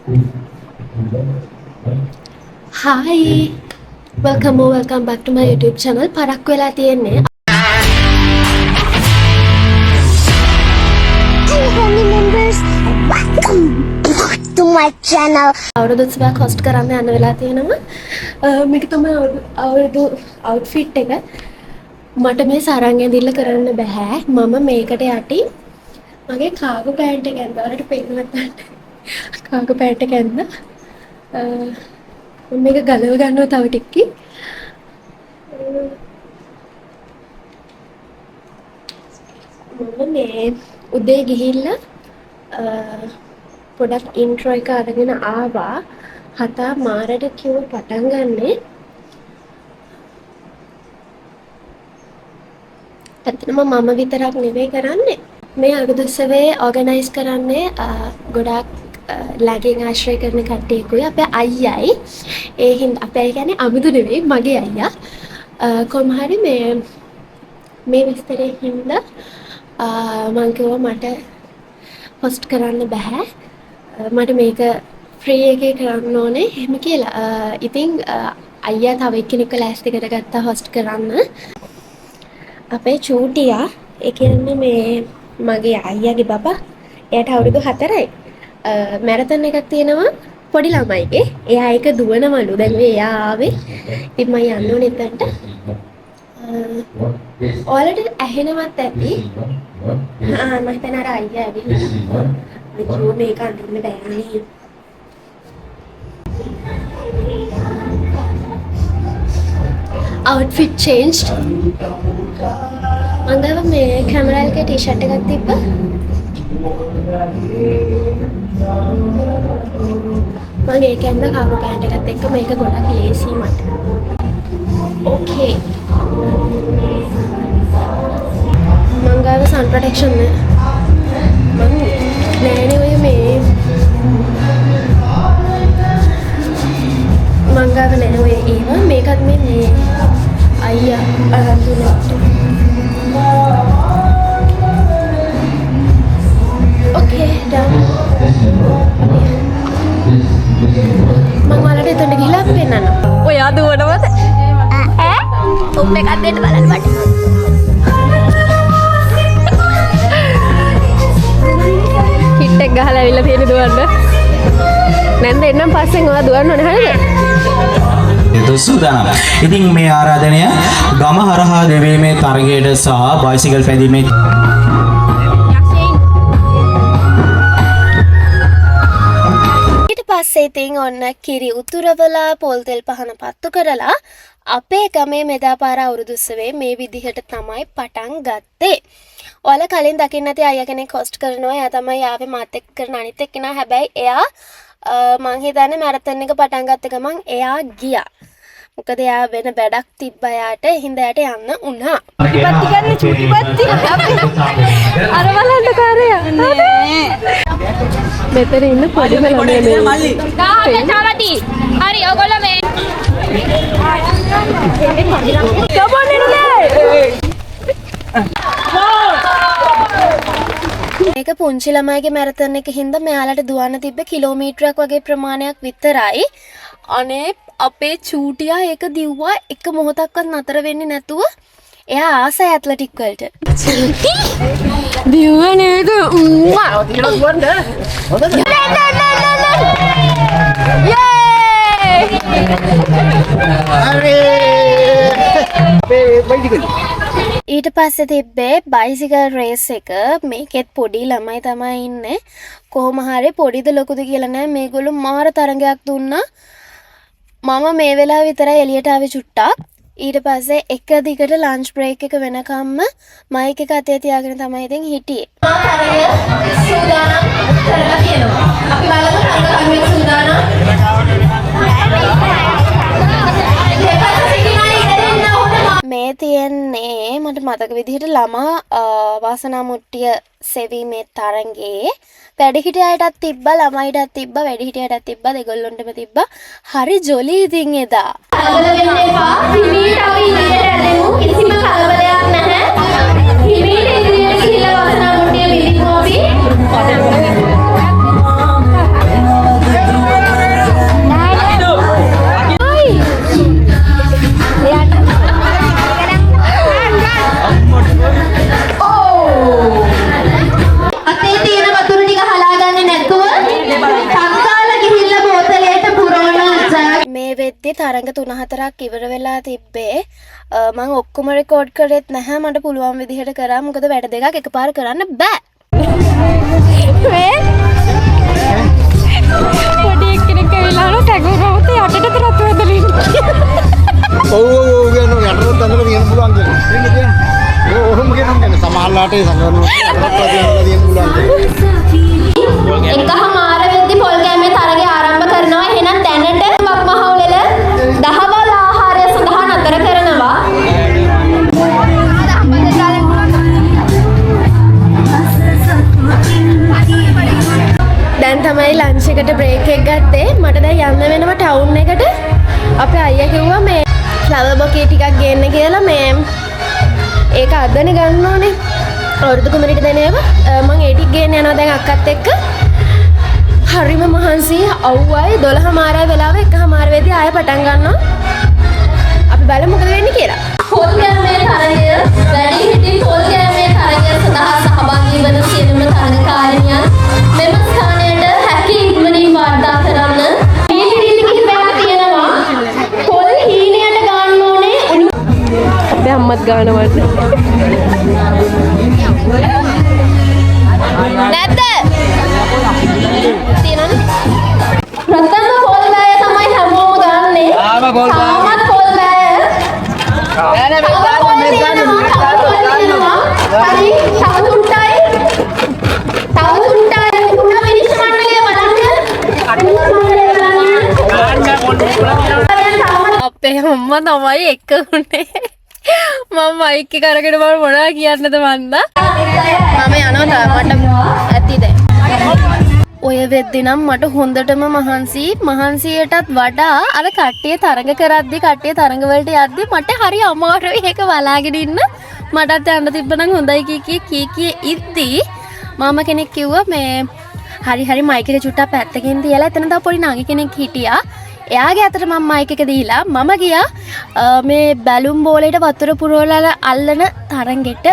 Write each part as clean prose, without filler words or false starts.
Hi, welcome back to my YouTube channel. පරක් වෙලා තියෙන්නේ. Hello family members, welcome back to my channel. අවුරුදු 20ක් host කරන්න යන්න වෙලා තියෙනවා. මේක තමයි අවුරුදු outfit එක. මට මේ සරං ඇඳිල්ල කරන්න බෑ. මම මේකට යටි මගේ කාගෝ පෑන්ට් එක ඇඳලා වලට පෙන්නන්නත් කාගෝ පෑන්ට් එක ඇඳලා මම මේක ගලව ගන්නවා තව ටිකකින්. මම මේ උදේ ගිහිල්ලා පොඩක් ඉන්ට්‍රෝ එක අරගෙන ආවා. හතා මාරට කිව්ව පටන් ගන්නේ. ඇත්තටම මම විතරක් නෙවෙයි කරන්නේ. මේ අවුරුදු උත්සවයේ ඕගනයිස් කරන්නේ ගොඩාක් ලැගින් ආශ්‍රය කරන කට්ටියකුයි අපේ අයියයි. ඒ හින්දා අපේ අයියා කියන්නේ අමුතු නෙවෙයි මගේ අයියා. කොහොම හරි මේ විස්තරේ හින්දා මං කිව්වා මට හොස්ට් කරන්න බෑ. මට මේක ෆ්‍රී එකේ කරන්න ඕනේ එහෙම කියලා. ඉතින් අයියා තව එක්කෙනෙක්ව ලෑස්ති කරගත්තා හොස්ට් කරන්න. අපේ චූටියා ඒ කියන්නේ මේ මගේ අයියාගේ බබා එයාට අවුරුදු 4යි. මැරතන් එකක් තියෙනවා පොඩි ළමයිගේ. එයා ඒක දුවනවලු. දැන් මේ එයා ආවේ. ඉතින් මම යන්න ඕනේ එතනට. ඔයාලට ඇහෙනවත් ඇති. මම හිතන අර අයියා ඇවිල්ලා. මම මේක අඳින්න බෑනේ. Outfit changed. මංගව මේ කැමරා එකේ ටී-ෂර්ට් එකක් තිබ්බා. මම ඒකෙන්ද කාගෝ පෑන්ට් එකත් එක්ක මේක ගොඩක් ලේසි මට. ඕකේ. මංගව sun protection මම නෑනේ ඔය මේ මංගව නෑ ඔය ඒව මේකත් මේ අයියා අරන් දුන්නා. Okay, done. මම ඔයාලට එතනට ගිහලා පෙන්නන්න. ඔයා දුවනවද? ඈ? උම් එකක් දෙන්න බලන්න මට. හිට් එක ගහලා ඇවිල්ලා තියෙන දුවන්න. නැන්ද එන්නම් පස්සෙන් ඔයා දුවන්න ඕනේ හරියද? සූදානම්. ඉතින් මේ ආරාධනය ගම හරහා දෙවීමේ තරගයට සහ බයිසිකල් පැදීමේ ඊට පස්සේ ඉතින් ඔන්න කිරි උතුරවලා පොල් තෙල් පහන පත්තු කරලා අපේ ගමේ මෙදාපාර අවුරුදු උත්සවයේ මේ විදිහට තමයි පටන් ගත්තේ. ඔයාලා කලින් දකින්න නැති අයියා කෙනෙක් හොස්ට් කරනවා. එයා තමයි ආවේ මාත් එක්ක කරන අනිත් එක්කෙනා. හැබැයි එයා මං හිතන්නේ මැරතන් එක පටන් ගත්ත ගමන් එයා ගියා. මොකද එයා වෙන වැඩක් තිබ්බා යාට. හින්දා යාට යන්න වුණා. පත්ති ගන්න චූටි පත්ති. අර බලන්න කාරයා. මෙතන ඉන්න පොඩිම ළමයි මේ. ගාහට චාරටි. හරි ඔයගොල්ලෝ මේ. කමොන් ඉන්නේ. මේක පුංචි ළමයිගේ මැරතන් එක හින්දා මෙයාලට දුවන්න තිබ්බ කිලෝමීටරයක් වගේ ප්‍රමාණයක් විතරයි. අනේ අපේ චූටියා ඒක දිව්වා එක මොහොතක්වත් නතර වෙන්නේ නැතුව. එයා ආසයි ඇත්ලටික් වලට. දිව්ව නේද? ඊට පස්සේ තිබ්බේ බයිසිකල් රේස් එක. මේකෙත් පොඩි ළමයි තමයි ඉන්නේ. කොහොම හරි පොඩිද ලොකුද කියලා නෑ. මේගොල්ලෝ මාර තරඟයක් දුන්නා. මම මේ වෙලාව විතරයි එළියට ආවේ චුට්ටක්. ඊට පස්සේ එක දිගට ලන්ච් බ්‍රේක් එක වෙනකම්ම මයික් එක අතේ තියාගෙන තමයි ඉතින් හිටියේ. සූදානම් කරලා තියෙනවා. අපි බලමු තරඟ සූදානම්. මේ තියෙන්නේ මට මතක විදිහට ළමා වාසනා මුට්ටිය සෙවීමේ තරඟේ වැඩිහිටියටත් තිබ්බා ළමයිටත් තිබ්බා වැඩිහිටියටත් තිබ්බා දෙගොල්ලොන්ටම තිබ්බා. හරි ජොලි ඉතින් එදා. කලබල වෙන්න එපා. හිමීට අපි ඉදිරියට ඇදෙමු. කිසිම කලබලයක් නැහැ. හිමීට ඉදිරියට ගිහිල්ලා වාසනා මුට්ටිය බිඳිමු අපි. වෙද්දි තරඟ 3-4ක් ඉවර වෙලා තිබ්බේ. මම ඔක්කොම රෙකෝඩ් කරෙත් නැහැ. මට පුළුවන් විදිහට කරා. මොකද වැඩ දෙකක් එකපාර කරන්න බෑ. පොඩි එක්කෙනෙක් ඇවිල්ලා අර සැගුරවත යටට තරත් වැදලින්. ඔව් කියනවා යටට ඇඳලා තියෙන පුළුවන් කියලා. එන්න කියන්න. ඔහොම කියනවා සමහරලාට ඒ සංගමන යටට ඇඳලා තියෙන පුළුවන් කියලා. එකහමාර වෙද්දි පොල් කෑමේ තරගය ආරම්භ කරනවා. එහෙනම් දැනට වක්මහවුලෙල දහවල් ආහාරය සඳහා නතර කරනවා. දැන් තමයි ලන්ච් එකට බ්‍රේක් එක ගත්තේ. මට දැන් යන්න වෙනවා ටවුන් එකට. අපේ අයියා කිව්වා මේ ෆ්ලවර් බොකේ ටිකක් ගේන්න කියලා. මේ ඒක අදනේ ගන්න ඕනේ. අවුරුදු කුමරිට දෙන ඒවා. මම ඒ ටික ගේන්න යනවා දැන් අක්කත් එක්ක. හරිම මහන්සි. අවුවයි 12 මාරයි වෙලාව 1 වෙදී ආයෙ පටන් ගන්නවා. අපි බලමු මොකද වෙන්නේ කියලා. පොල් කෑමේ තරගය වැඩි හිටි පොල් කෑමේ තරගය සඳහා සහභාගී වන සියලුම තරගකාරිනියන් මෙම ස්ථානයට හැකි ඉක්මනින් වාර්තා කරන්න. මේ රීති කිහිපයක් තියෙනවා. පොල් හීනයට ගන්න ඕනේ. අපේ අම්මත් ගානවට. නැද්ද? තියෙනවද? ප්‍රථම පොල් බෑය තමයි හැමෝම ගන්නෙ. තාමත් පොල් බෑය. නෑ නෑ මේ ගන්න. හරි තව තුන්ටයි උනා විනිශ්චය මණ්ඩලය බලන්න. අපේ අම්මා තමයි එක්ක උනේ. මම මයික් එක අරගෙන මොනවා කියන්නද මන්දා. මම යනවා මට ඇති දැන්. ඔය වෙද්දි නම් මට හොඳටම මහන්සියටත් වඩා අර කට්ටිය තරඟ කරද්දි කට්ටිය තරඟ වලට යද්දි මට හරි අමාරුයි ඒක බලාගෙන ඉන්න. මටත් යන්න තිබ්බනම් හොඳයි කී ඉද්දි මාමා කෙනෙක් කිව්වා මේ හරි මයික් එක චුට්ටක් පැත්තකින් තියලා එතන තව පොඩි නංගි කෙනෙක් හිටියා. එයාගේ අතට මම මයික් එක දීලා මම ගියා මේ බැලුම් බෝලේට වතුර පුරවලා අල්ලන තරඟෙට.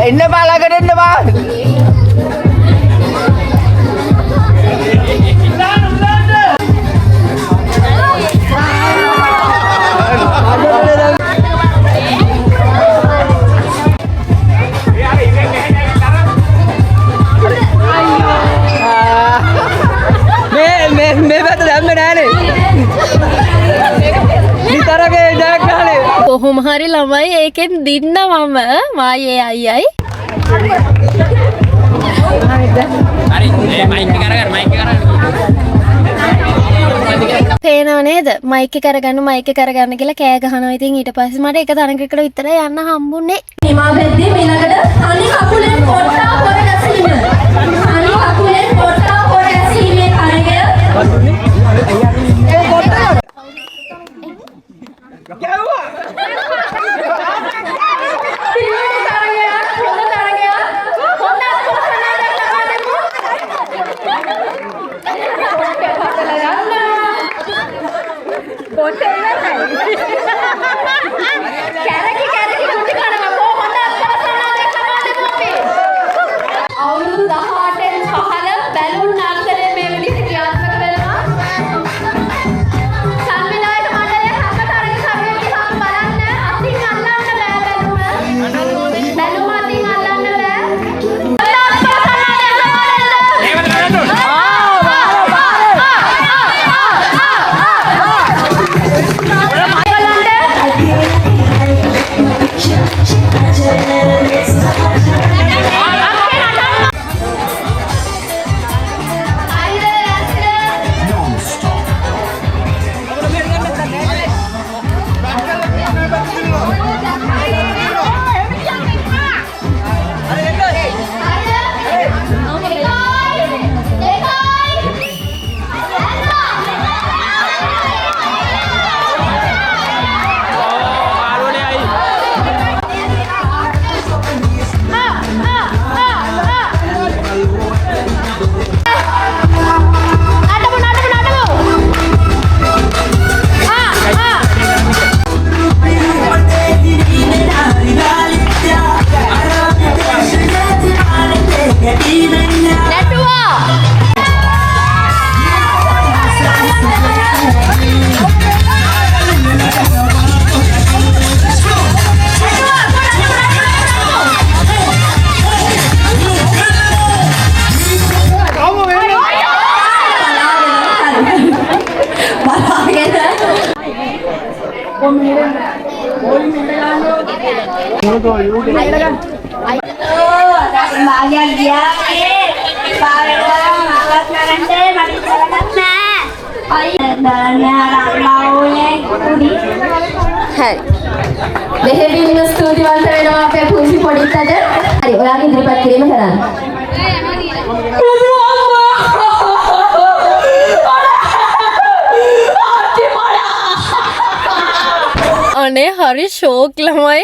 එන්න බාලාකට එන්න බා. මේ පැත්ත දැම්මේ නෑනේ. විතරගේ ඩැක් ගානේ. කොහොම හරි ළමයි ඒකෙන් දින්න මම මායේ අයියයි. හරි මයික් එක අරගන්න පේනව නේද? මයික් එක කරගන්න කියලා කෑ ගහනවා. ඉතින් ඊට පස්සේ මට එක තරඟයකට විතරයි යන්න හම්බුනේ. හිමා බෙද්දී ඊළඟට තනි කකුලෙන් පොට්ටා පොර ගැසීම. තනි කකුලෙන් පොට්ටා පොර ගැසීමේ තරඟය. ඒ පොට්ටා ගැව්වා. අවුරුදු හරි. දෙහෙවින්ම ස්තුතිවන්ත වෙනවා අපේ පුංචි පොඩිකට. හරි, ඔයාගේ ඉදිරිපත් කිරීම කරන්න. අනේ හරි ෂෝක් ළමයි.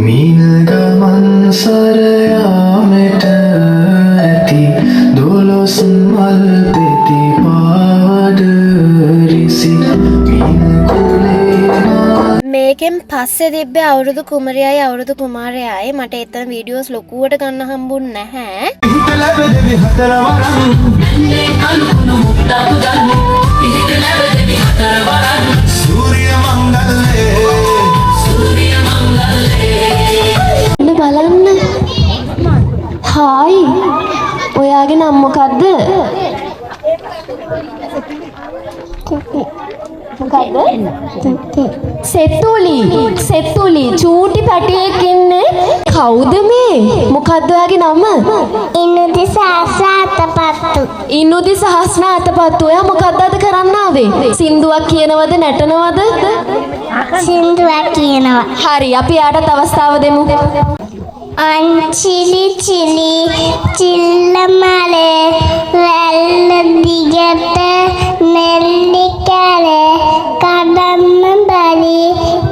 මීනගමන් සරයාමට ඇති දොළොස් මල් පෙති පාවඩ රිසි මේකෙන් පස්සේ තිබ්බේ අවුරුදු කුමරියයි අවුරුදු කුමාරයයි. මට එතන වීඩියෝස් ලොකුවට ගන්න හම්බුන්නේ නැහැ. බලන්න. හායි. ඔයාගේ නම මොකද්ද? සෙතුලි චූටි පැටියෙක් ඉන්නේ. කවුද මේ? මොකද්ද ඔයාගේ නම? ඉනුදි සහස්‍රාතපත්තු. ඉනුදි සහස්‍රාතපත්තු. ඔයා මොකද්ද අද කරන්න ආවේ? සින්දුවක් කියනවද නටනවද? සින්දුවක් කියනවා. හරි අපි යාටත් අවස්ථාව දෙමු. අංචිලි චිලි චිල්ලමලේ වැල්ල දිගට නෙල්ලි කැලේ කඩන්න බැරි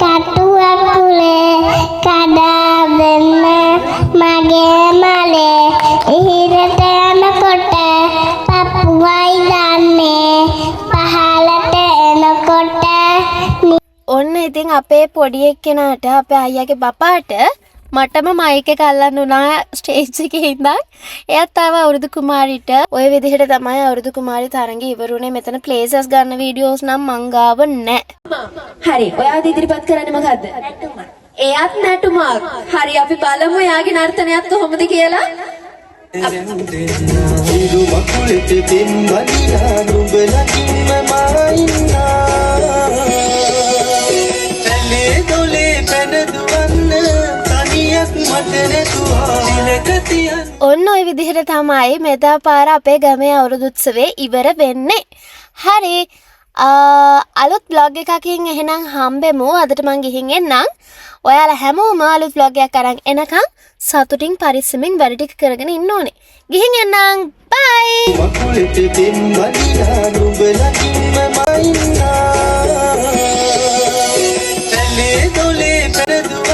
කටුවකුලේ කඩා දෙන්න මගේ මලේ ඉහිරට යනකොට පපුවයි දන්නේ පහලට එනකොට ඔන්න ඉතින් අපේ පොඩි එක්කෙනාට අපේ අයියාගේ බපාට මටම මයික් එක අල්ලන්න උනා ස්ටේජ් එකේ ඉඳන්. එයාත් ආව අවුරුදු කුමාරිට. ওই විදිහට තමයි අවුරුදු කුමාරි තරඟය ඉවරුනේ. මෙතන ප්ලේසස් ගන්න වීඩියෝස් නම් මං ගාව නැහැ. හරි. ඔයාද ඉදිරිපත් කරන්නේ මොකද්ද? එයාත් නටුමක්. හරි අපි බලමු එයාගේ නර්තනයත් කොහොමද කියලා. ඉරු මකුලෙට දෙම්බලිනා නුඹලකින්ම මායින්නා තැලේ දොලේ පැනදුවන්න තනියක් මට නැතුවා දිනකතියන්. ඔන්න ඔය විදිහට තමයි මෙදා පාර අපේ ගමේ අවුරුදු උත්සවේ ඉවර වෙන්නේ. හරි. අලුත් vlog එකකින් එහෙනම් හම්බෙමු. අදට මං ගිහින් එන්නම්. ඔයාලා හැමෝම අලුත් vlog එකක් අරන් එනකන් සතුටින් පරිස්සමින් වැඩ ටික කරගෙන ඉන්න ඕනේ. ගිහින් එන්නම්. බයි. මකුලෙට දෙම්බලිනා නුඹලකින්ම මායින්නා තැලේ දොලේ පැනදුවන්න